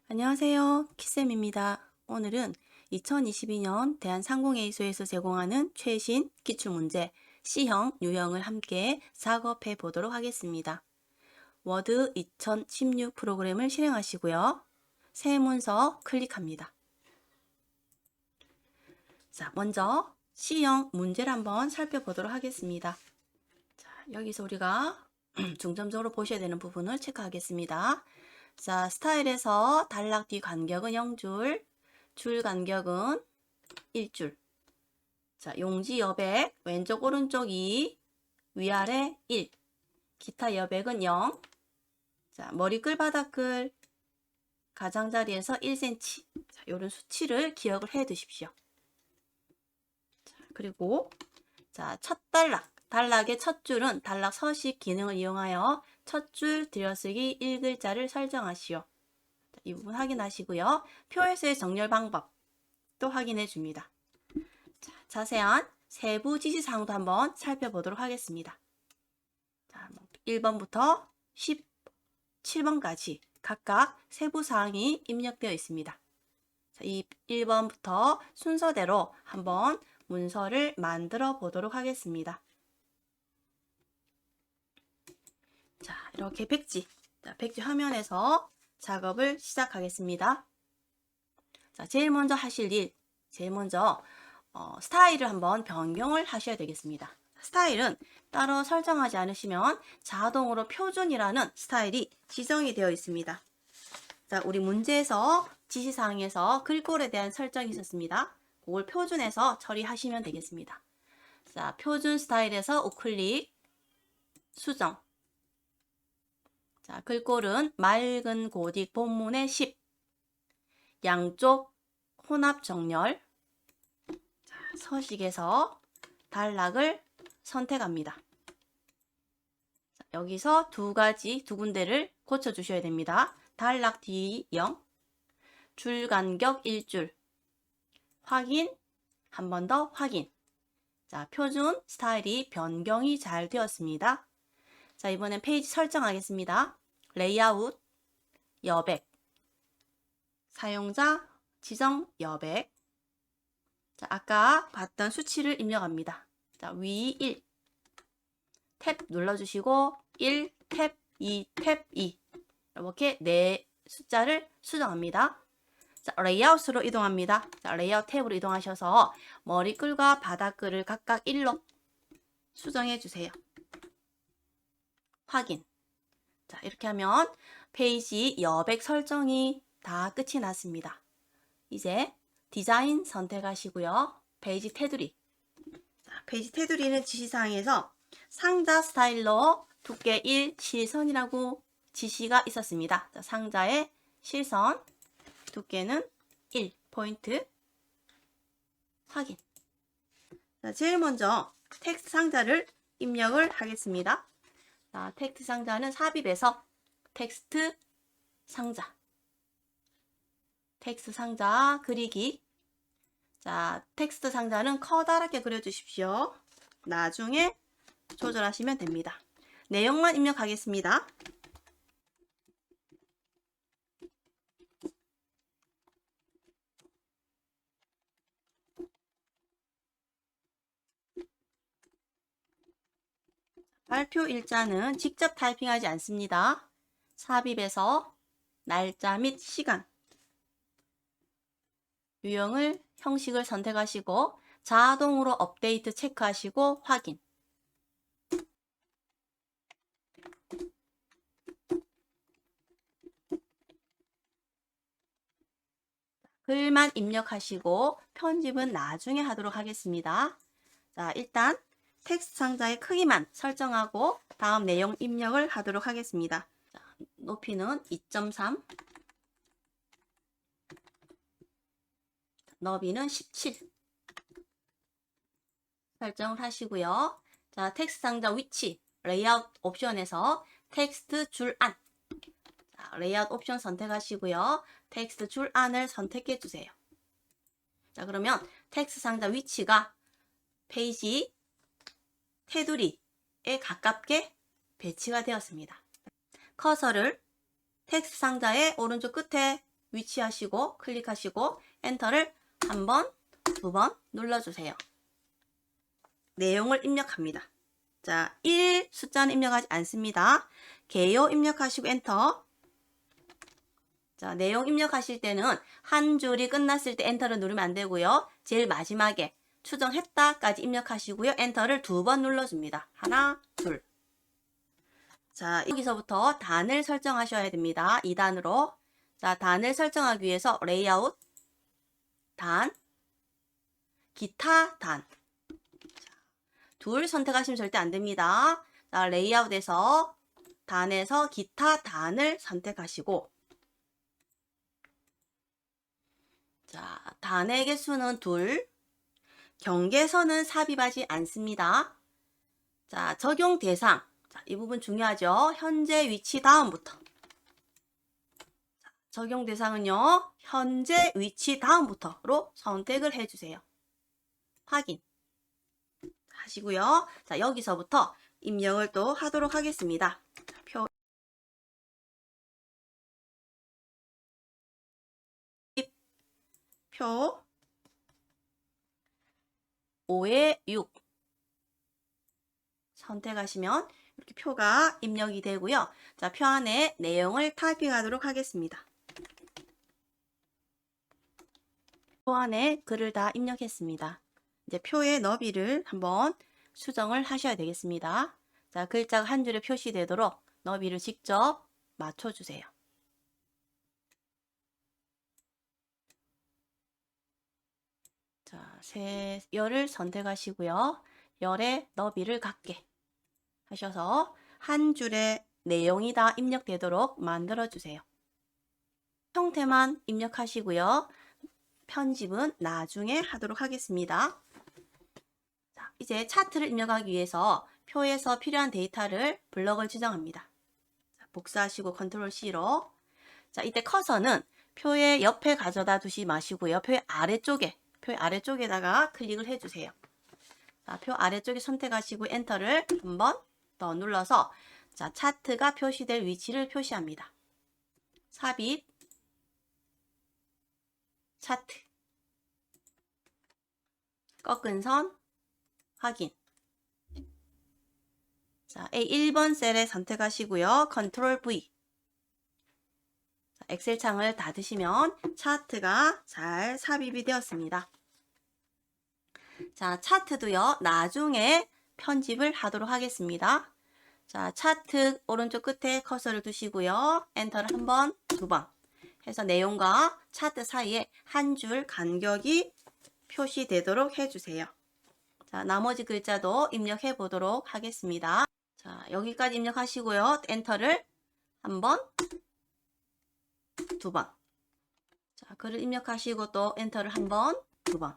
안녕하세요. 키쌤입니다. 오늘은 2022년 대한상공회의소에서 제공하는 최신 기출문제 C형, 유형을 함께 작업해 보도록 하겠습니다. 워드 2016 프로그램을 실행하시고요. 새 문서 클릭합니다. 자, 먼저 C형 문제를 한번 살펴보도록 하겠습니다. 자, 여기서 우리가 중점적으로 보셔야 되는 부분을 체크하겠습니다. 자, 스타일에서 단락 뒤 간격은 0줄, 줄 간격은 1줄. 자, 용지 여백, 왼쪽 오른쪽 2, 위아래 1. 기타 여백은 0. 자, 머리끌 바닥끌 가장자리에서 1cm. 자, 요런 수치를 기억을 해 두십시오. 자, 그리고 자, 첫 단락의 첫 줄은 단락 서식 기능을 이용하여 첫 줄 들여쓰기 1글자를 설정하시오. 이 부분 확인하시고요. 표에서의 정렬 방법 또 확인해 줍니다. 자, 자세한 세부 지시사항도 한번 살펴보도록 하겠습니다. 자, 1번부터 17번까지 각각 세부사항이 입력되어 있습니다. 자, 이 1번부터 순서대로 한번 문서를 만들어 보도록 하겠습니다. 자, 이렇게 백지 화면에서 작업을 시작하겠습니다. 자, 제일 먼저 하실 일, 스타일을 한번 변경을 하셔야 되겠습니다. 스타일은 따로 설정하지 않으시면 자동으로 표준이라는 스타일이 지정이 되어 있습니다. 자, 우리 문제에서 지시사항에서 글꼴에 대한 설정이 있었습니다. 그걸 표준에서 처리하시면 되겠습니다. 자, 표준 스타일에서 우클릭, 수정. 자, 글꼴은 맑은 고딕 본문의 10. 양쪽 혼합 정렬. 자, 서식에서 단락을 선택합니다. 자, 여기서 두 군데를 고쳐주셔야 됩니다. 단락 뒤 0, 줄 간격 1줄, 확인, 한 번 더 확인. 자, 표준 스타일이 변경이 잘 되었습니다. 자, 이번엔 페이지 설정하겠습니다. 레이아웃, 여백, 사용자 지정 여백. 자, 아까 봤던 수치를 입력합니다. 자, 위 1, 탭 눌러주시고 1, 탭 2, 탭 2 이렇게 네 숫자를 수정합니다. 자, 레이아웃으로 이동합니다. 자, 레이아웃 탭으로 이동하셔서 머리끌과 바닥글을 각각 1로 수정해 주세요. 확인. 자, 이렇게 하면 페이지 여백 설정이 다 끝이 났습니다. 이제 디자인 선택하시고요. 페이지 테두리. 자, 페이지 테두리는 지시사항에서 상자 스타일로 두께 1 실선이라고 지시가 있었습니다. 자, 상자의 실선 두께는 1 포인트. 확인. 자, 제일 먼저 텍스트 상자를 입력을 하겠습니다. 자, 텍스트 상자는 삽입해서 텍스트 상자 그리기. 자, 텍스트 상자는 커다랗게 그려주십시오. 나중에 조절하시면 됩니다. 내용만 입력하겠습니다. 발표 일자는 직접 타이핑하지 않습니다. 삽입해서 날짜 및 시간, 유형을 형식을 선택하시고 자동으로 업데이트 체크하시고 확인. 글만 입력하시고 편집은 나중에 하도록 하겠습니다. 자, 일단 텍스트 상자의 크기만 설정하고 다음 내용 입력을 하도록 하겠습니다. 자, 높이는 2.3, 너비는 17 설정을 하시고요. 자, 텍스트 상자 위치, 레이아웃 옵션에서 텍스트 줄 안. 자, 레이아웃 옵션 선택하시고요. 텍스트 줄 안을 선택해 주세요. 자, 그러면 텍스트 상자 위치가 페이지 테두리에 가깝게 배치가 되었습니다. 커서를 텍스트 상자의 오른쪽 끝에 위치하시고 클릭하시고 엔터를 한 번, 두 번 눌러주세요. 내용을 입력합니다. 자, 1 숫자는 입력하지 않습니다. 개요 입력하시고 엔터. 자, 내용 입력하실 때는 한 줄이 끝났을 때 엔터를 누르면 안 되고요. 제일 마지막에 추정했다까지 입력하시고요. 엔터를 두 번 눌러줍니다. 하나, 둘. 자, 여기서부터 단을 설정하셔야 됩니다. 2단으로. 자, 단을 설정하기 위해서 레이아웃, 단, 기타 단. 둘 선택하시면 절대 안 됩니다. 자, 레이아웃에서 단에서 기타 단을 선택하시고, 자, 단의 개수는 2, 경계선은 삽입하지 않습니다. 자, 적용 대상. 자, 이 부분 중요하죠. 현재 위치 다음부터. 자, 적용 대상은요, 현재 위치 다음부터로 선택을 해주세요. 확인 하시고요. 자, 여기서부터 입력을 또 하도록 하겠습니다. 표 5에 6 선택하시면 이렇게 표가 입력이 되고요. 자, 표 안에 내용을 타이핑하도록 하겠습니다. 표 안에 글을 다 입력했습니다. 이제 표의 너비를 한번 수정을 하셔야 되겠습니다. 자, 글자가 한 줄에 표시되도록 너비를 직접 맞춰주세요. 자, 열을 선택하시고요. 열의 너비를 같게 하셔서 한 줄의 내용이 다 입력되도록 만들어주세요. 형태만 입력하시고요. 편집은 나중에 하도록 하겠습니다. 자, 이제 차트를 입력하기 위해서 표에서 필요한 데이터를 블럭을 지정합니다. 자, 복사하시고 컨트롤 C로. 자, 이때 커서는 표의 옆에 가져다 두지 마시고요. 표의 아래쪽에다가 클릭을 해주세요. 자, 표 아래쪽에 선택하시고 엔터를 한 번 더 눌러서 자, 차트가 표시될 위치를 표시합니다. 삽입, 차트, 꺾은 선, 확인. 자, A1번 셀에 선택하시고요. 컨트롤 V. 자, 엑셀 창을 닫으시면 차트가 잘 삽입이 되었습니다. 자, 차트도요, 나중에 편집을 하도록 하겠습니다. 자, 차트 오른쪽 끝에 커서를 두시고요. 엔터를 한 번, 두 번 해서 내용과 차트 사이에 한 줄 간격이 표시되도록 해주세요. 자, 나머지 글자도 입력해 보도록 하겠습니다. 자, 여기까지 입력하시고요. 엔터를 한 번, 두 번. 자, 글을 입력하시고 또 엔터를 한 번, 두 번.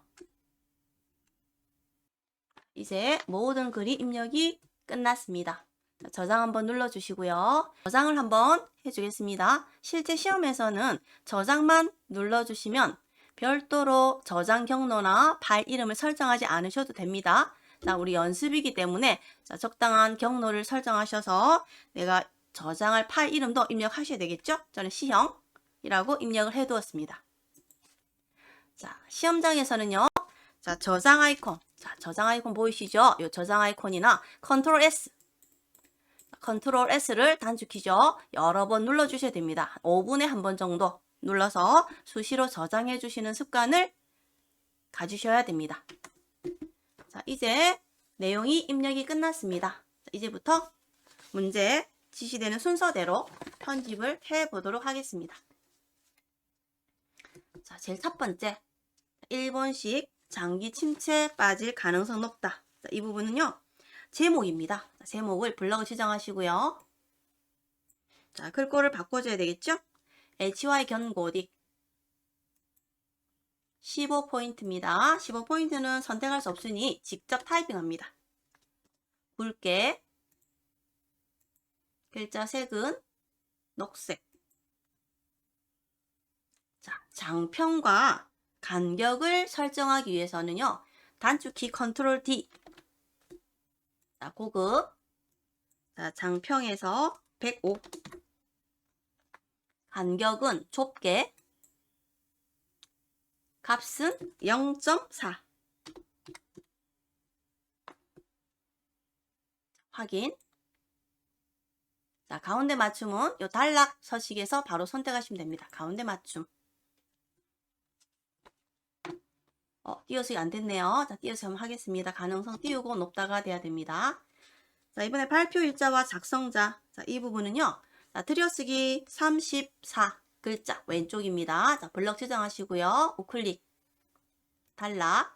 이제 모든 글이 입력이 끝났습니다. 자, 저장 한번 눌러주시고요. 저장을 한번 해주겠습니다. 실제 시험에서는 저장만 눌러주시면 별도로 저장 경로나 파일 이름을 설정하지 않으셔도 됩니다. 자, 우리 연습이기 때문에 자, 적당한 경로를 설정하셔서 내가 저장할 파일 이름도 입력하셔야 되겠죠? 저는 C형이라고 입력을 해두었습니다. 자, 시험장에서는요. 자, 저장 아이콘. 자, 저장 아이콘 보이시죠? 이 저장 아이콘이나 컨트롤 S. 컨트롤 S를 단축키죠. 여러 번 눌러주셔야 됩니다. 5분에 한 번 정도 눌러서 수시로 저장해 주시는 습관을 가지셔야 됩니다. 자, 이제 내용이 입력이 끝났습니다. 자, 이제부터 문제 지시되는 순서대로 편집을 해 보도록 하겠습니다. 자, 제일 첫 번째 1번씩 장기 침체 빠질 가능성 높다. 자, 이 부분은요. 제목입니다. 자, 제목을 블럭을 지정하시고요. 자, 글꼴을 바꿔줘야 되겠죠? HY 견고딕 15포인트입니다. 15포인트는 선택할 수 없으니 직접 타이핑합니다. 굵게 글자 색은 녹색. 자, 장평과 간격을 설정하기 위해서는요. 단축키 컨트롤 D. 자, 고급. 자, 장평에서 105. 간격은 좁게. 값은 0.4. 확인. 자, 가운데 맞춤은 요 단락 서식에서 바로 선택하시면 됩니다. 가운데 맞춤. 띄어쓰기 안 됐네요. 자, 띄어쓰기 한번 하겠습니다. 가능성 띄우고 높다가 돼야 됩니다. 자, 이번에 발표 일자와 작성자. 자, 이 부분은요. 자, 들여쓰기 34 글자 왼쪽입니다. 자, 블럭 지정하시고요. 우클릭. 단락.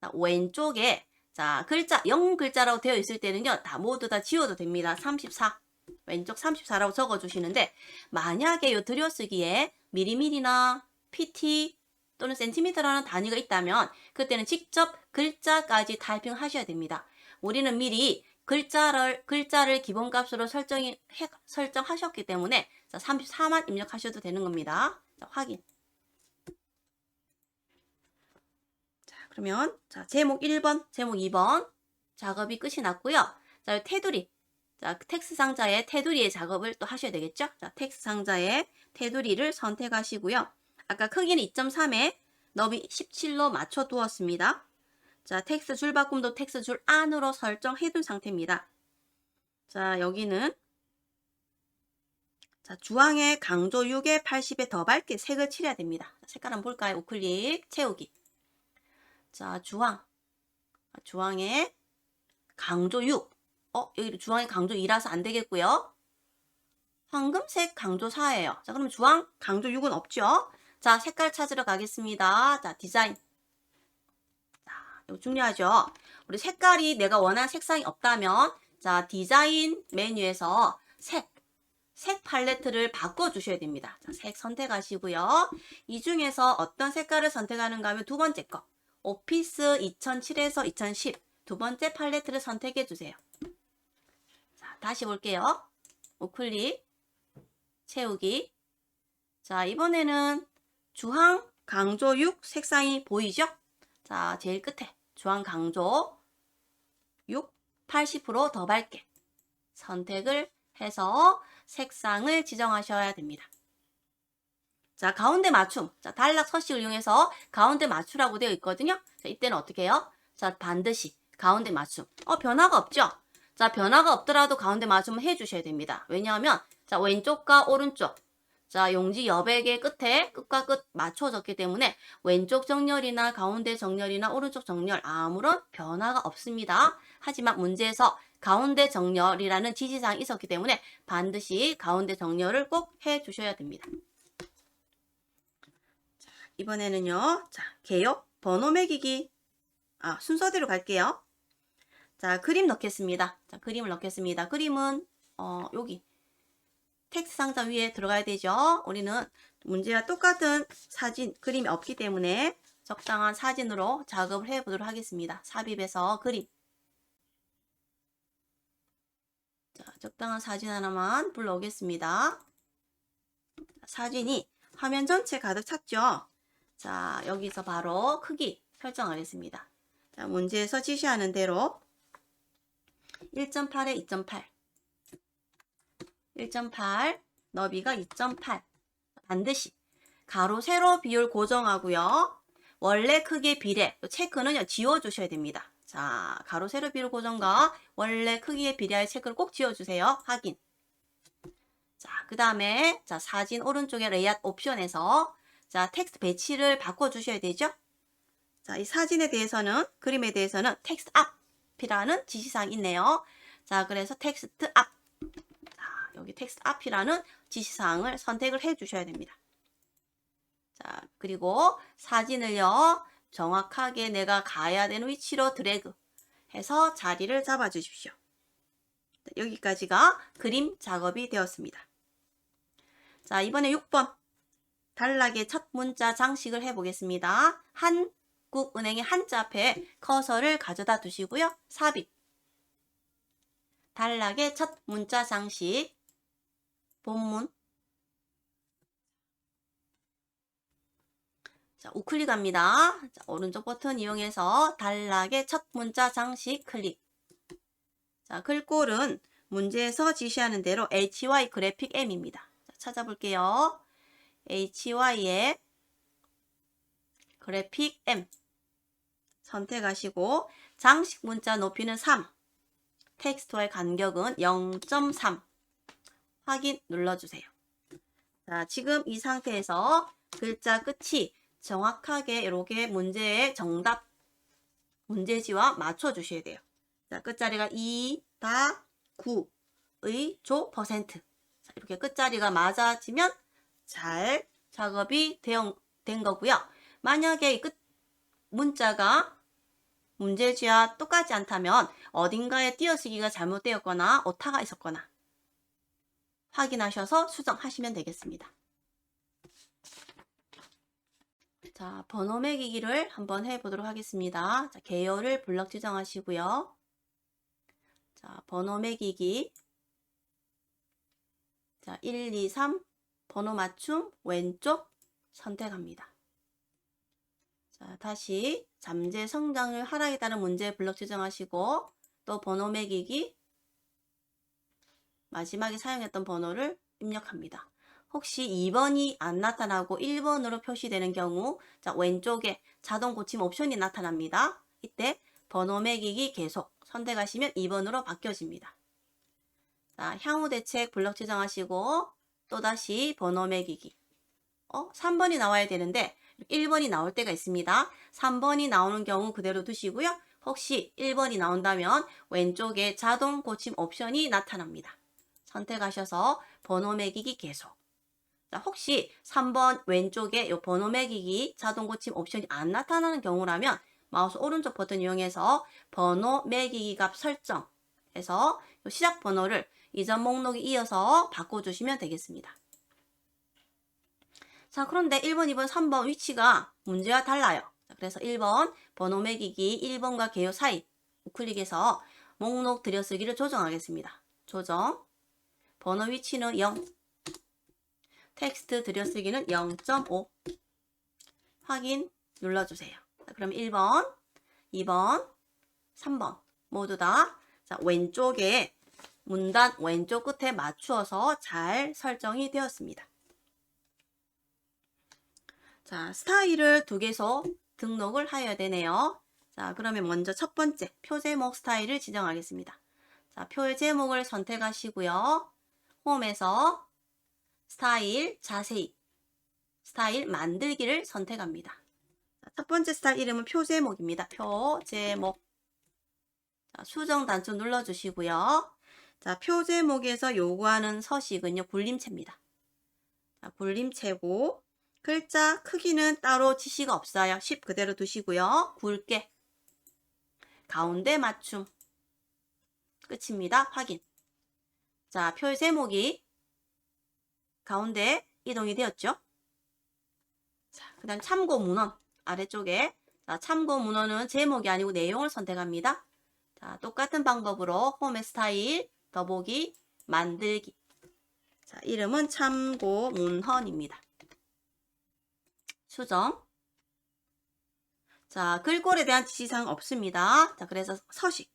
자, 왼쪽에 자, 글자 0글자라고 되어 있을 때는요. 다 모두 다 지워도 됩니다. 34. 왼쪽 34라고 적어 주시는데 만약에 요 들여쓰기에 미리미리나 pt 또는 센티미터라는 단위가 있다면 그때는 직접 글자까지 타이핑 하셔야 됩니다. 우리는 미리 글자를 기본값으로 설정하셨기 때문에 34만 입력하셔도 되는 겁니다. 자, 확인. 자, 그러면 제목 1번, 제목 2번 작업이 끝이 났고요. 자, 테두리. 자, 텍스트 상자의 테두리의 작업을 또 하셔야 되겠죠? 자, 텍스트 상자의 테두리를 선택하시고요. 아까 크기는 2.3에 너비 17로 맞춰 두었습니다. 자, 텍스트 줄 바꿈도 텍스트 줄 안으로 설정해 둔 상태입니다. 자, 여기는 자, 주황의 강조 6에 80에 더 밝게 색을 칠해야 됩니다. 색깔 한번 볼까요? 우클릭 채우기. 자, 주황의 강조 6. 여기 주황의 강조 2라서 안 되겠고요. 황금색 강조 4예요. 자, 그러면 주황 강조 6은 없죠? 자, 색깔 찾으러 가겠습니다. 자, 디자인. 자, 이거 중요하죠? 우리 색깔이 내가 원하는 색상이 없다면 자, 디자인 메뉴에서 색 팔레트를 바꿔주셔야 됩니다. 자, 색 선택하시고요. 이 중에서 어떤 색깔을 선택하는가 하면 두 번째 거. 오피스 2007에서 2010 두 번째 팔레트를 선택해 주세요. 자, 다시 볼게요. 우클릭 채우기. 자, 이번에는 주황 강조 6 색상이 보이죠? 자, 제일 끝에 주황 강조 6 80% 더 밝게 선택을 해서 색상을 지정하셔야 됩니다. 자, 가운데 맞춤. 자, 단락 서식을 이용해서 가운데 맞추라고 되어 있거든요. 자, 이때는 어떻게 해요? 자, 반드시 가운데 맞춤. 변화가 없죠? 자, 변화가 없더라도 가운데 맞춤을 해주셔야 됩니다. 왜냐하면 자, 왼쪽과 오른쪽. 자, 용지 여백의 끝에 끝과 끝 맞춰졌기 때문에 왼쪽 정렬이나 가운데 정렬이나 오른쪽 정렬 아무런 변화가 없습니다. 하지만 문제에서 가운데 정렬이라는 지시사항이 있었기 때문에 반드시 가운데 정렬을 꼭 해주셔야 됩니다. 자, 이번에는요. 자, 개요 번호 매기기. 순서대로 갈게요. 자, 그림 넣겠습니다. 자, 그림을 넣겠습니다. 그림은 여기 텍스트 상자 위에 들어가야 되죠. 우리는 문제와 똑같은 사진, 그림이 없기 때문에 적당한 사진으로 작업을 해보도록 하겠습니다. 삽입해서 그림. 자, 적당한 사진 하나만 불러오겠습니다. 사진이 화면 전체 가득 찼죠. 자, 여기서 바로 크기 설정하겠습니다. 자, 문제에서 지시하는 대로 1.8에 2.8 1.8 너비가 2.8 반드시 가로 세로 비율 고정하고요. 원래 크기 비례 체크는요 지워주셔야 됩니다. 자, 가로 세로 비율 고정과 원래 크기에 비례할 체크를 꼭 지워주세요. 확인. 자, 그 다음에 자, 사진 오른쪽에 레이아웃 옵션에서 자, 텍스트 배치를 바꿔주셔야 되죠. 자, 이 사진에 대해서는 그림에 대해서는 텍스트 앞이라는 지시사항이 있네요. 자, 그래서 텍스트 앞. 자, 여기 텍스트 앞이라는 지시사항을 선택을 해 주셔야 됩니다. 자, 그리고 사진을요, 정확하게 내가 가야 되는 위치로 드래그 해서 자리를 잡아 주십시오. 여기까지가 그림 작업이 되었습니다. 자, 이번에 6번. 단락의 첫 문자 장식을 해보겠습니다. 한국은행의 한자 앞에 커서를 가져다 두시고요. 삽입. 단락의 첫 문자 장식. 본문. 자, 우클릭합니다. 자, 오른쪽 버튼 이용해서 단락의 첫 문자 장식 클릭. 자, 글꼴은 문제에서 지시하는 대로 HY 그래픽 M입니다. 자, 찾아볼게요. HY의 그래픽 M 선택하시고 장식 문자 높이는 3, 텍스트와의 간격은 0.3 확인 눌러주세요. 자, 지금 이 상태에서 글자 끝이 정확하게 이렇게 문제의 정답 문제지와 맞춰주셔야 돼요. 자, 끝자리가 2.9의 조 %. 자, 이렇게 끝자리가 맞아지면 잘 작업이 된 거고요. 만약에 이 끝 문자가 문제지와 똑같지 않다면 어딘가에 띄어쓰기가 잘못되었거나 오타가 있었거나 확인하셔서 수정하시면 되겠습니다. 자, 번호 매기기를 한번 해보도록 하겠습니다. 자, 계열을 블럭 지정하시고요. 자, 번호 매기기. 자, 1, 2, 3 번호 맞춤 왼쪽 선택합니다. 자, 다시 잠재 성장을 하락에 따른 문제 블럭 지정하시고 또 번호 매기기 마지막에 사용했던 번호를 입력합니다. 혹시 2번이 안 나타나고 1번으로 표시되는 경우 자, 왼쪽에 자동 고침 옵션이 나타납니다. 이때 번호 매기기 계속 선택하시면 2번으로 바뀌어집니다. 자, 향후 대책 블럭 지정하시고 또다시 번호 매기기 3번이 나와야 되는데 1번이 나올 때가 있습니다. 3번이 나오는 경우 그대로 두시고요. 혹시 1번이 나온다면 왼쪽에 자동 고침 옵션이 나타납니다. 선택하셔서 번호 매기기 계속. 자, 혹시 3번 왼쪽에 이 번호 매기기 자동 고침 옵션이 안 나타나는 경우라면 마우스 오른쪽 버튼 이용해서 번호 매기기 값 설정해서 시작 번호를 이전 목록에 이어서 바꿔주시면 되겠습니다. 자, 그런데 1번, 2번, 3번 위치가 문제와 달라요. 자, 그래서 1번 번호 매기기 1번과 개요 사이 우클릭해서 목록 들여쓰기를 조정하겠습니다. 조정. 번호 위치는 0. 텍스트 들여쓰기는 0.5. 확인 눌러주세요. 자, 그럼 1번, 2번, 3번 모두 다 자, 왼쪽에 문단 왼쪽 끝에 맞추어서 잘 설정이 되었습니다. 자, 스타일을 2개소 등록을 하여야 되네요. 자, 그러면 먼저 첫 번째 표 제목 스타일을 지정하겠습니다. 자, 표의 제목을 선택하시고요. 홈에서 스타일 자세히 스타일 만들기를 선택합니다. 자, 첫 번째 스타일 이름은 표 제목입니다. 표 제목. 자, 수정 단추 눌러주시고요. 자, 표 제목에서 요구하는 서식은요, 굴림체입니다. 자, 굴림체고 글자 크기는 따로 지시가 없어요. 10 그대로 두시고요. 굵게. 가운데 맞춤. 끝입니다. 확인. 자, 표의 제목이 가운데 이동이 되었죠. 자, 그 다음 참고 문헌 아래쪽에 자, 참고 문헌은 제목이 아니고 내용을 선택합니다. 자, 똑같은 방법으로 홈의 스타일, 더보기, 만들기. 자, 이름은 참고 문헌입니다. 수정. 자, 글꼴에 대한 지시사항 없습니다. 자, 그래서 서식,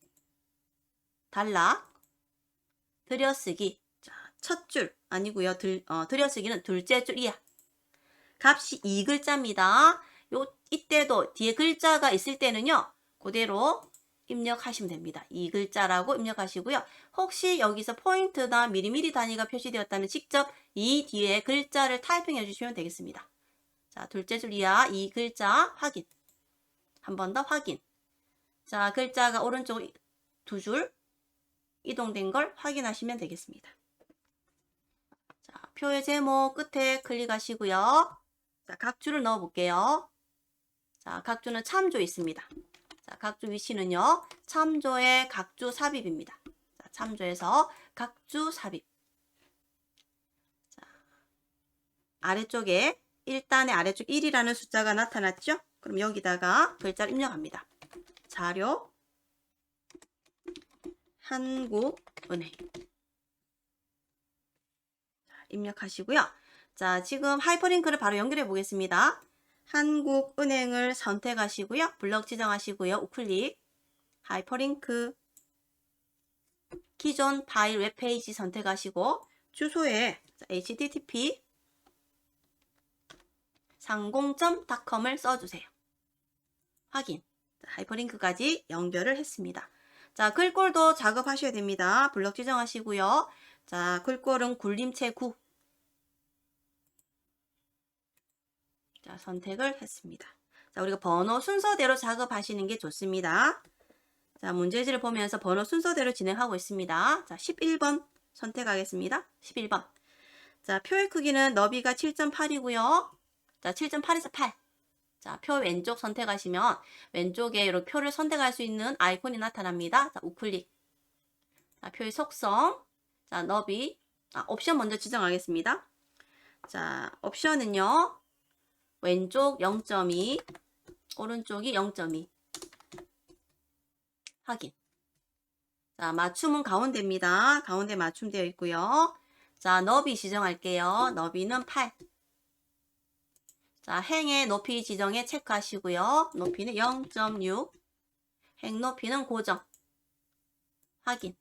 단락, 들여쓰기. 자, 첫 줄 아니고요. 들여쓰기는 둘째 줄이야. 값이 2글자입니다. 이때도 뒤에 글자가 있을 때는요. 그대로 입력하시면 됩니다. 2글자라고 입력하시고요. 혹시 여기서 포인트나 미리미리 단위가 표시되었다면 직접 이 뒤에 글자를 타이핑해 주시면 되겠습니다. 자, 둘째 줄 이하 2글자 확인. 한 번 더 확인. 자, 글자가 오른쪽 2줄 이동된 걸 확인하시면 되겠습니다. 자, 표의 제목 끝에 클릭하시고요. 자, 각주를 넣어 볼게요. 자, 각주는 참조 있습니다. 자, 각주 위치는요. 참조의 각주 삽입입니다. 자, 참조에서 각주 삽입. 자, 아래쪽에 1단의 아래쪽 1이라는 숫자가 나타났죠? 그럼 여기다가 글자를 입력합니다. 자료 한국은행. 자, 입력하시고요. 자, 지금 하이퍼링크를 바로 연결해 보겠습니다. 한국은행을 선택하시고요. 블럭 지정하시고요. 우클릭, 하이퍼링크, 기존 파일 웹페이지 선택하시고 주소에 http 상공점.com을 써주세요. 확인. 하이퍼링크까지 연결을 했습니다. 자, 글꼴도 작업하셔야 됩니다. 블럭 지정하시고요. 자, 글꼴은 굴림체 9. 자, 선택을 했습니다. 자, 우리가 번호 순서대로 작업하시는 게 좋습니다. 자, 문제지를 보면서 번호 순서대로 진행하고 있습니다. 자, 11번 선택하겠습니다. 11번. 자, 표의 크기는 너비가 7.8이고요. 자, 7.8에서 8. 자, 표 왼쪽 선택하시면 왼쪽에 이렇게 표를 선택할 수 있는 아이콘이 나타납니다. 자, 우클릭. 자, 표의 속성. 자, 너비. 옵션 먼저 지정하겠습니다. 자, 옵션은요. 왼쪽 0.2, 오른쪽이 0.2. 확인. 자, 맞춤은 가운데입니다. 가운데 맞춤되어 있고요. 자, 너비 지정할게요. 너비는 8. 자, 행의 높이 지정에 체크하시고요. 높이는 0.6. 행 높이는 고정. 확인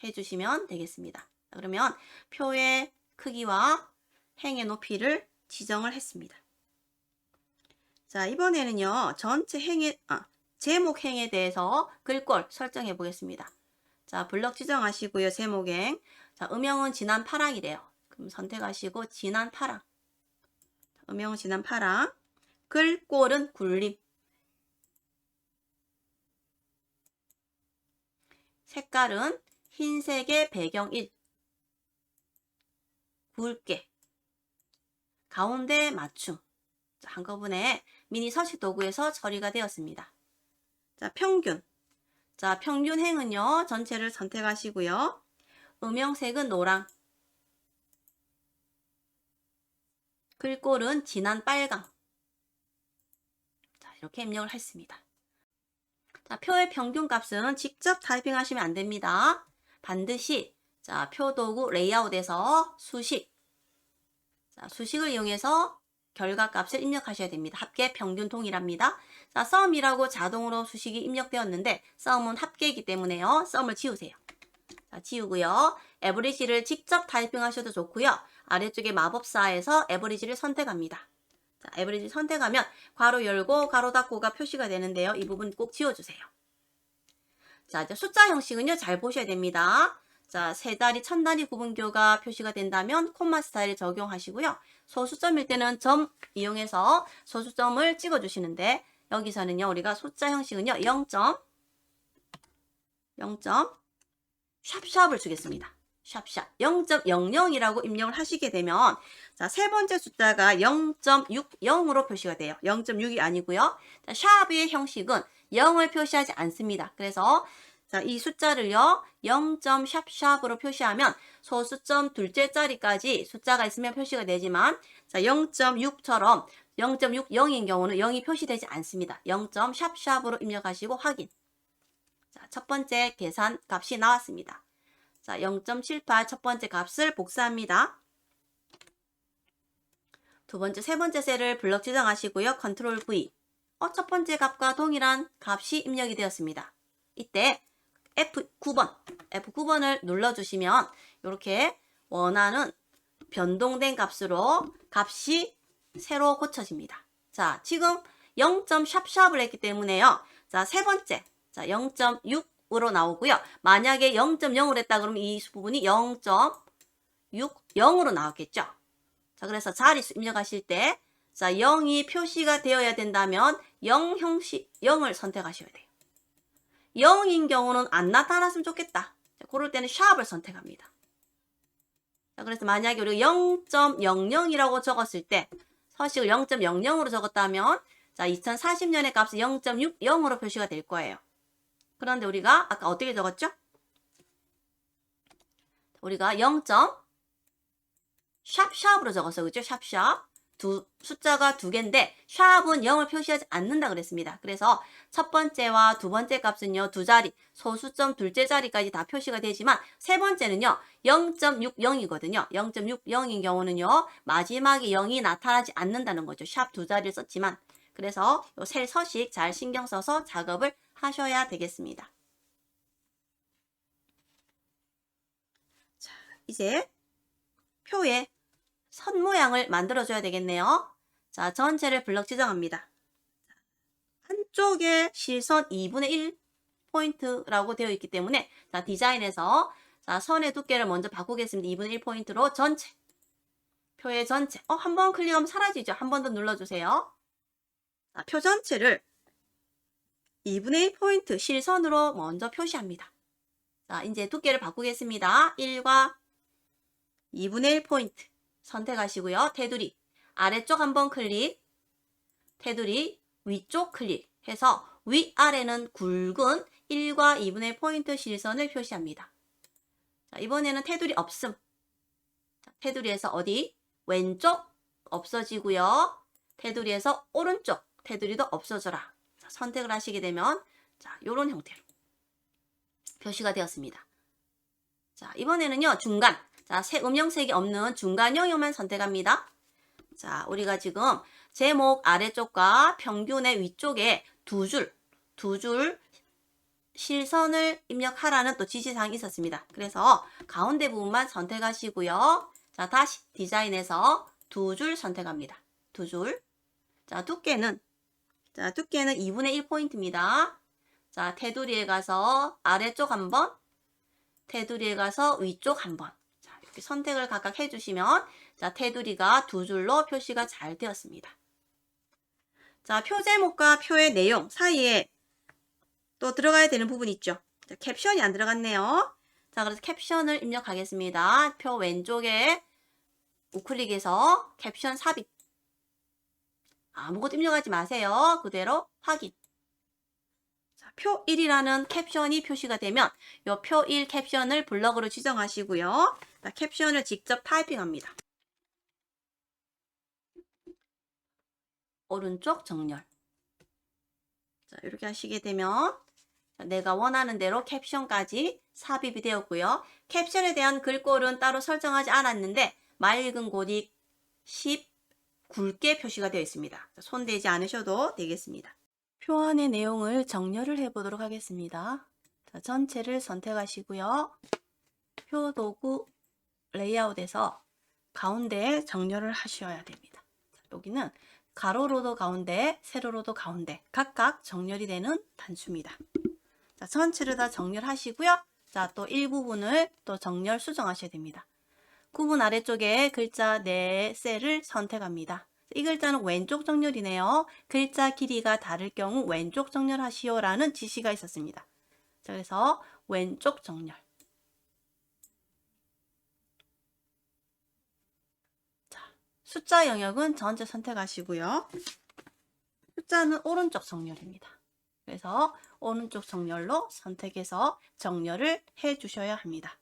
해주시면 되겠습니다. 자, 그러면 표의 크기와 행의 높이를 지정을 했습니다. 자, 이번에는요. 전체 행의, 제목 행에 대해서 글꼴 설정해 보겠습니다. 자, 블럭 지정하시고요. 제목행. 자, 음영은 진한 파랑이래요. 그럼 선택하시고 진한 파랑. 음영은 진한 파랑. 글꼴은 굴림. 색깔은 흰색의 배경 1. 굵게. 가운데 맞춤. 자, 한꺼번에 미니 서식 도구에서 처리가 되었습니다. 자, 평균. 자, 평균행은요. 전체를 선택하시고요. 음영색은 노랑. 글꼴은 진한 빨강. 자, 이렇게 입력을 했습니다. 자, 표의 평균 값은 직접 타이핑하시면 안 됩니다. 반드시 자, 표도구 레이아웃에서 수식. 자, 수식을 이용해서 결과값을 입력하셔야 됩니다. 합계 평균 동일합니다. 자, sum이라고 자동으로 수식이 입력되었는데 sum은 합계이기 때문에요. sum을 지우세요. 자, 지우고요. average를 직접 타이핑하셔도 좋고요. 아래쪽에 마법사에서 average를 선택합니다. 자, average 선택하면 괄호 열고 괄호 닫고가 표시가 되는데요. 이 부분 꼭 지워주세요. 자, 이제 숫자 형식은요. 잘 보셔야 됩니다. 자, 세 다리, 천 다리 구분교가 표시가 된다면 콤마 스타일을 적용하시고요. 소수점일 때는 점 이용해서 소수점을 찍어주시는데 여기서는요. 우리가 숫자 형식은요. 0. 샵샵을 주겠습니다. 샵샵 0.00이라고 입력을 하시게 되면 자, 세 번째 숫자가 0.60으로 표시가 돼요. 0.6이 아니고요. 자, 샵의 형식은 0을 표시하지 않습니다. 그래서 자, 이 숫자를요. 0.샵샵으로 표시하면 소수점 둘째 자리까지 숫자가 있으면 표시가 되지만 자, 0.6처럼 0.60인 경우는 0이 표시되지 않습니다. 0.샵샵으로 입력하시고 확인. 자, 첫 번째 계산 값이 나왔습니다. 자, 0.78 첫 번째 값을 복사합니다. 두 번째, 세 번째 셀을 블럭 지정하시고요. 컨트롤 V. 첫 번째 값과 동일한 값이 입력이 되었습니다. 이때 F9번을 눌러주시면 이렇게 원하는 변동된 값으로 값이 새로 고쳐집니다. 자, 지금 0.샵샵을 했기 때문에요. 자, 세 번째. 자, 0.6으로 나오고요. 만약에 0.0을 했다 그러면 이 부분이 0.60으로 나왔겠죠. 자, 그래서 자릿수 입력하실 때 자, 0이 표시가 되어야 된다면 0 형식 0을 선택하셔야 돼요. 0인 경우는 안 나타났으면 좋겠다. 자, 그럴 때는 샵을 선택합니다. 자, 그래서 만약에 우리가 0.00이라고 적었을 때 서식을 0.00으로 적었다면 자, 2040년의 값은 0.60으로 표시가 될 거예요. 그런데 우리가 아까 어떻게 적었죠? 우리가 0. 샵샵으로 적었어요. 그죠? 샵샵. 숫자가 두 개인데 샵은 0을 표시하지 않는다 그랬습니다. 그래서 첫 번째와 두 번째 값은요. 두 자리, 소수점 둘째 자리까지 다 표시가 되지만 세 번째는요. 0.60이거든요. 0.60인 경우는요. 마지막에 0이 나타나지 않는다는 거죠. 샵 두 자리를 썼지만 그래서 요 셀 서식 잘 신경 써서 작업을 하셔야 되겠습니다. 자, 이제 표에 선 모양을 만들어줘야 되겠네요. 자, 전체를 블럭 지정합니다. 위쪽에 실선 2분의 1 포인트라고 되어 있기 때문에 자, 디자인에서 자, 선의 두께를 먼저 바꾸겠습니다. 2분의 1 포인트로 전체. 표의 전체. 한 번 클릭하면 사라지죠. 한 번 더 눌러주세요. 자, 표 전체를 2분의 1 포인트 실선으로 먼저 표시합니다. 자, 이제 두께를 바꾸겠습니다. 1과 2분의 1 포인트 선택하시고요. 테두리 아래쪽 한번 클릭, 테두리 위쪽 클릭해서 위아래는 굵은 1과 2분의 1 포인트 실선을 표시합니다. 자, 이번에는 테두리 없음. 자, 테두리에서 어디? 왼쪽 없어지고요. 테두리에서 오른쪽 테두리도 없어져라. 자, 선택을 하시게 되면 자, 요런 형태로 표시가 되었습니다. 자, 이번에는요. 중간. 자, 새 음영색이 없는 중간 영역만 선택합니다. 자, 우리가 지금 제목 아래쪽과 평균의 위쪽에 두 줄 실선을 입력하라는 또 지시사항이 있었습니다. 그래서 가운데 부분만 선택하시고요. 자, 다시 디자인에서 두 줄 선택합니다. 두 줄. 자, 두께는 2분의 1 포인트입니다. 자, 테두리에 가서 아래쪽 한번, 테두리에 가서 위쪽 한번. 자, 이렇게 선택을 각각 해주시면 자, 테두리가 두 줄로 표시가 잘 되었습니다. 자, 표 제목과 표의 내용 사이에 또 들어가야 되는 부분 있죠. 자, 캡션이 안 들어갔네요. 자, 그래서 캡션을 입력하겠습니다. 표 왼쪽에 우클릭해서 캡션 삽입. 아무것도 입력하지 마세요. 그대로 확인. 자, 표 1이라는 캡션이 표시가 되면 이 표 1 캡션을 블럭으로 지정하시고요. 자, 캡션을 직접 타이핑합니다. 오른쪽 정렬. 자, 이렇게 하시게 되면 내가 원하는 대로 캡션까지 삽입이 되었고요. 캡션에 대한 글꼴은 따로 설정하지 않았는데 맑은 고딕 10 굵게 표시가 되어 있습니다. 손대지 않으셔도 되겠습니다. 표 안의 내용을 정렬을 해보도록 하겠습니다. 자, 전체를 선택하시고요. 표 도구 레이아웃에서 가운데 정렬을 하셔야 됩니다. 자, 여기는 가로로도 가운데, 세로로도 가운데 각각 정렬이 되는 단수입니다. 자, 전체를 다 정렬하시고요. 자, 또 일부분을 또 정렬 수정하셔야 됩니다. 구분 아래쪽에 글자 4셀을 선택합니다. 이 글자는 왼쪽 정렬이네요. 글자 길이가 다를 경우 왼쪽 정렬하시오라는 지시가 있었습니다. 자, 그래서 왼쪽 정렬. 숫자 영역은 전체 선택하시고요. 숫자는 오른쪽 정렬입니다. 그래서 오른쪽 정렬로 선택해서 정렬을 해 주셔야 합니다.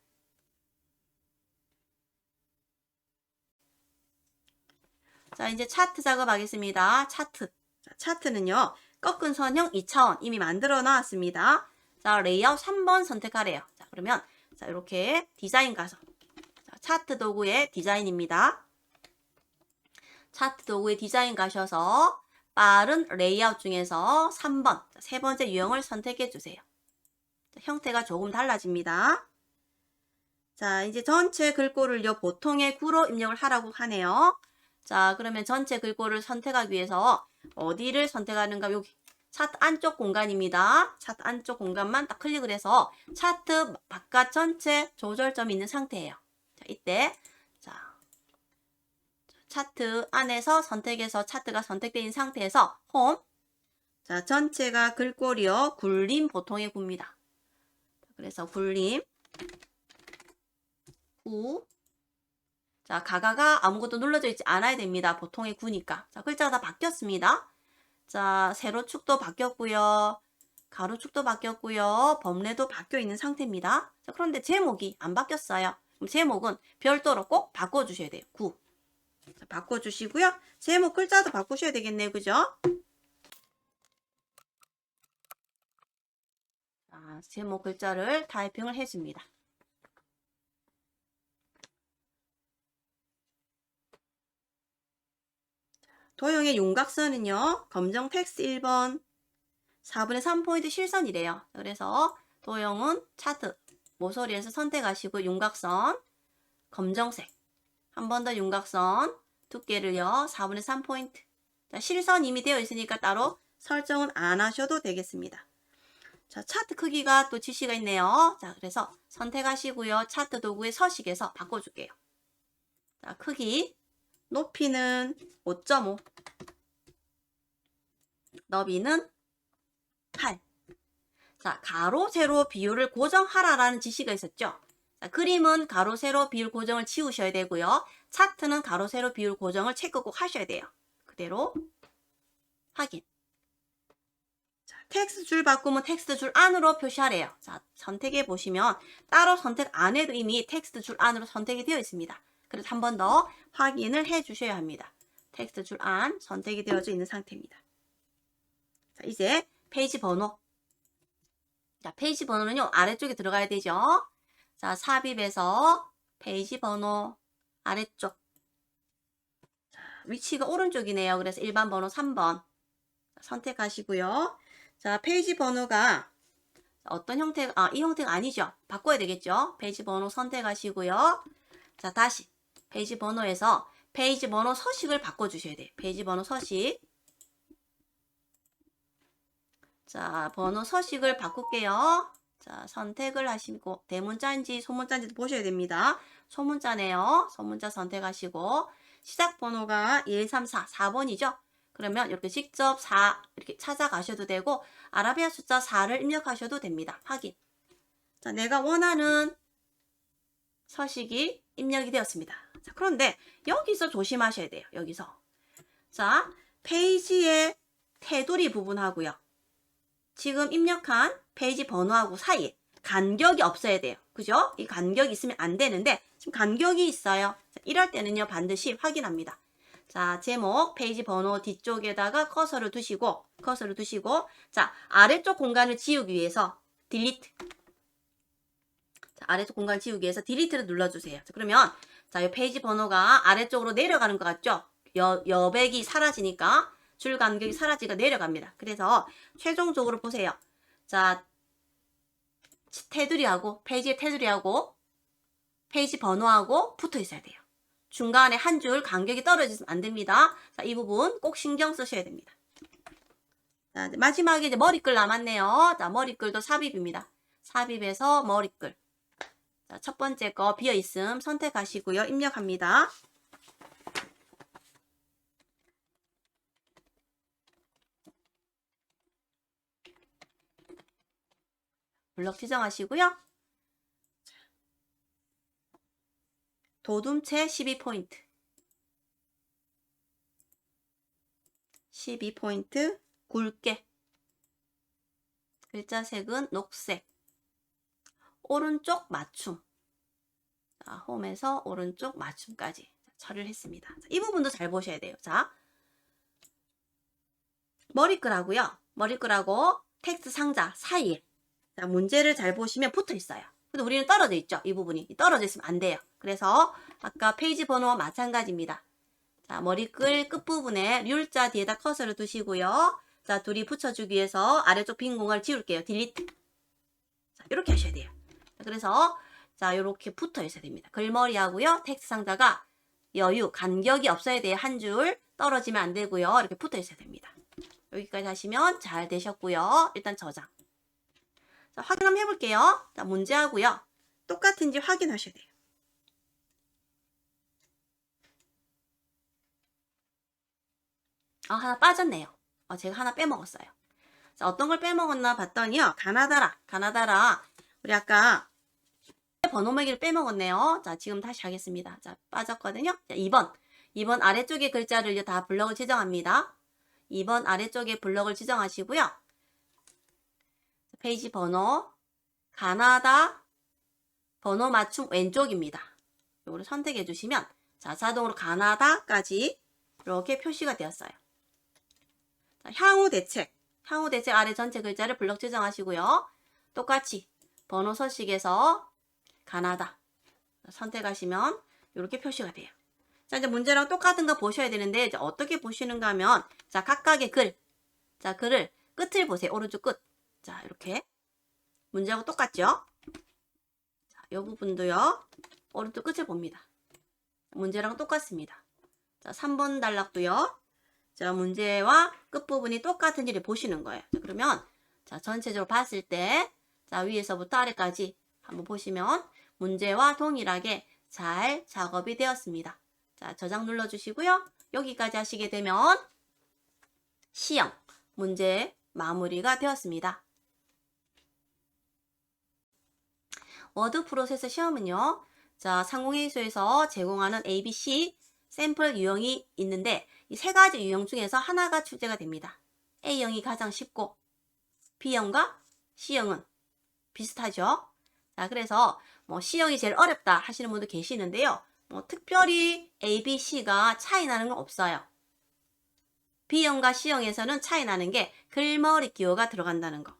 자, 이제 차트 작업하겠습니다. 차트. 자, 차트는요. 꺾은 선형 2차원 이미 만들어 놨습니다. 자, 레이아웃 3번 선택하래요. 자, 그러면 자, 이렇게 디자인 가서 자, 차트 도구의 디자인입니다. 차트 도구의 디자인 가셔서 빠른 레이아웃 중에서 3번, 세 번째 유형을 선택해 주세요. 자, 형태가 조금 달라집니다. 자, 이제 전체 글꼴을요, 보통의 구로 입력을 하라고 하네요. 자, 그러면 전체 글꼴을 선택하기 위해서 어디를 선택하는가? 여기 차트 안쪽 공간입니다. 차트 안쪽 공간만 딱 클릭을 해서 차트 바깥 전체 조절점이 있는 상태예요. 자, 이때 자, 차트 안에서 선택해서 차트가 선택되어 있는 상태에서 홈. 자, 전체가 글꼴이요. 굴림 보통의 구입니다. 그래서 굴림 구. 자, 가가가 아무것도 눌러져 있지 않아야 됩니다. 보통의 구니까. 자, 글자가 다 바뀌었습니다. 자, 세로축도 바뀌었고요. 가로축도 바뀌었고요. 범례도 바뀌어 있는 상태입니다. 자, 그런데 제목이 안 바뀌었어요. 그럼 제목은 별도로 꼭 바꿔주셔야 돼요. 9. 자, 바꿔주시고요. 제목 글자도 바꾸셔야 되겠네요. 그죠? 자, 제목 글자를 타이핑을 해줍니다. 도형의 윤곽선은요. 검정 텍스트 1번 4분의 3 포인트 실선이래요. 그래서 도형은 차트 모서리에서 선택하시고 윤곽선 검정색 한 번 더 윤곽선 두께를요. 4분의 3 포인트. 자, 실선 이미 되어 있으니까 따로 설정은 안 하셔도 되겠습니다. 자, 차트 크기가 또 지시가 있네요. 자, 그래서 선택하시고요. 차트 도구의 서식에서 바꿔줄게요. 자, 크기, 높이는 5.5, 너비는 8. 자, 가로, 세로 비율을 고정하라라는 지시가 있었죠. 자, 그림은 가로, 세로 비율 고정을 지우셔야 되고요. 차트는 가로, 세로 비율 고정을 체크 꼭 하셔야 돼요. 그대로 확인. 자, 텍스트 줄 바꾸면 텍스트 줄 안으로 표시하래요. 자, 선택해 보시면 따로 선택 안 해도 이미 텍스트 줄 안으로 선택이 되어 있습니다. 그래서 한 번 더 확인을 해 주셔야 합니다. 텍스트 줄 안 선택이 되어져 있는 상태입니다. 자, 이제 페이지 번호. 자, 페이지 번호는요, 아래쪽에 들어가야 되죠. 자, 삽입에서 페이지 번호 아래쪽. 자, 위치가 오른쪽이네요. 그래서 일반 번호 3번 선택하시고요. 자, 페이지 번호가 어떤 형태, 이 형태가 아니죠. 바꿔야 되겠죠. 페이지 번호 선택하시고요. 자, 다시 페이지 번호에서 페이지 번호 서식을 바꿔주셔야 돼요. 페이지 번호 서식. 자, 번호 서식을 바꿀게요. 자, 선택을 하시고 대문자인지 소문자인지 보셔야 됩니다. 소문자네요. 소문자 선택하시고 시작 번호가 134, 4번이죠. 그러면 이렇게 직접 4 이렇게 찾아가셔도 되고 아라비아 숫자 4를 입력하셔도 됩니다. 확인. 자, 내가 원하는 서식이 입력이 되었습니다. 자, 그런데 여기서 조심하셔야 돼요. 여기서. 자, 페이지의 테두리 부분하고요. 지금 입력한 페이지 번호하고 사이에 간격이 없어야 돼요. 그죠? 이 간격이 있으면 안 되는데 지금 간격이 있어요. 자, 이럴 때는요 반드시 확인합니다. 자, 제목 페이지 번호 뒤쪽에다가 커서를 두시고 자, 아래쪽 공간을 지우기 위해서 딜리트. 자, 아래쪽 공간을 지우기 위해서 딜리트를 눌러주세요. 자, 그러면 자, 이 페이지 번호가 아래쪽으로 내려가는 것 같죠? 여백이 사라지니까 줄 간격이 사라지고 내려갑니다. 그래서 최종적으로 보세요. 자, 테두리하고 페이지의 테두리하고 페이지 번호하고 붙어 있어야 돼요. 중간에 한 줄 간격이 떨어지면 안 됩니다. 자, 이 부분 꼭 신경 쓰셔야 됩니다. 자, 마지막에 이제 머리글 남았네요. 자, 머리글도 삽입입니다. 삽입에서 머리글. 자, 첫 번째 거 비어 있음 선택하시고요. 입력합니다. 블럭 지정하시고요. 도둠체 12포인트. 12포인트 굵게. 글자 색은 녹색. 오른쪽 맞춤. 자, 홈에서 오른쪽 맞춤까지 처리를 했습니다. 자, 이 부분도 잘 보셔야 돼요. 자, 머리글하고요. 머리글하고 텍스트 상자 사이에 자, 문제를 잘 보시면 붙어 있어요. 근데 우리는 떨어져 있죠. 이 부분이. 떨어져 있으면 안 돼요. 그래서 아까 페이지 번호와 마찬가지입니다. 자, 머리글 끝부분에 률자 뒤에다 커서를 두시고요. 자, 둘이 붙여주기 위해서 아래쪽 빈 공간을 지울게요. 딜리트. 자, 이렇게 하셔야 돼요. 자, 그래서 자, 이렇게 붙어 있어야 됩니다. 글머리하고요. 텍스트 상자가 여유, 간격이 없어야 돼요. 한 줄 떨어지면 안 되고요. 이렇게 붙어 있어야 됩니다. 여기까지 하시면 잘 되셨고요. 일단 저장. 자, 확인 한번 해볼게요. 자, 문제하고요. 똑같은지 확인하셔야 돼요. 하나 빠졌네요. 제가 하나 빼먹었어요. 자, 어떤 걸 빼먹었나 봤더니요. 가나다라. 우리 아까 번호 매기를 빼먹었네요. 자, 지금 다시 하겠습니다. 자, 빠졌거든요. 자, 2번 아래쪽에 글자를 다 블럭을 지정합니다. 2번 아래쪽에 블럭을 지정하시고요. 페이지 번호, 가나다, 번호 맞춤 왼쪽입니다. 이거를 선택해 주시면 자, 자동으로 가나다까지 이렇게 표시가 되었어요. 자, 향후 대책 아래 전체 글자를 블럭 지정하시고요. 똑같이 번호 서식에서 가나다 선택하시면 이렇게 표시가 돼요. 자, 이제 문제랑 똑같은 거 보셔야 되는데 이제 어떻게 보시는가 하면 자, 각각의 자, 글을 끝을 보세요. 오른쪽 끝. 자, 이렇게 문제하고 똑같죠? 자, 이 부분도요. 오른쪽 끝을 봅니다. 문제랑 똑같습니다. 자, 3번 단락도요. 자, 문제와 끝부분이 똑같은지를 보시는 거예요. 자, 그러면 자, 전체적으로 봤을 때 자, 위에서부터 아래까지 한번 보시면 문제와 동일하게 잘 작업이 되었습니다. 자, 저장 눌러주시고요. 여기까지 하시게 되면 시형 문제 마무리가 되었습니다. 워드 프로세서 시험은요. 자, 상공회의소에서 제공하는 ABC 샘플 유형이 있는데 이 세 가지 유형 중에서 하나가 출제가 됩니다. A형이 가장 쉽고 B형과 C형은 비슷하죠. 자, 그래서 뭐 C형이 제일 어렵다 하시는 분도 계시는데요. 뭐 특별히 A, B, C가 차이 나는 건 없어요. B형과 C형에서는 차이 나는 게 글머리 기호가 들어간다는 거.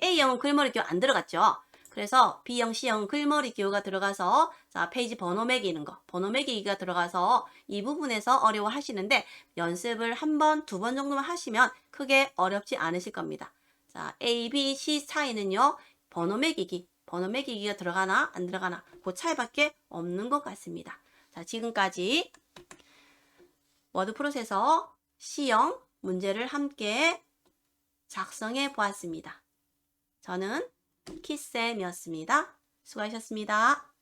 A형은 글머리 기호 안 들어갔죠. 그래서 B형, C형 글머리 기호가 들어가서 자, 페이지 번호 매기는 거, 번호 매기기가 들어가서 이 부분에서 어려워 하시는데 연습을 한 번, 두 번 정도만 하시면 크게 어렵지 않으실 겁니다. 자, A, B, C 차이는요. 번호 매기기가 들어가나 안 들어가나 그 차이밖에 없는 것 같습니다. 자, 지금까지 워드 프로세서 C형 문제를 함께 작성해 보았습니다. 저는 키쌤이었습니다. 수고하셨습니다.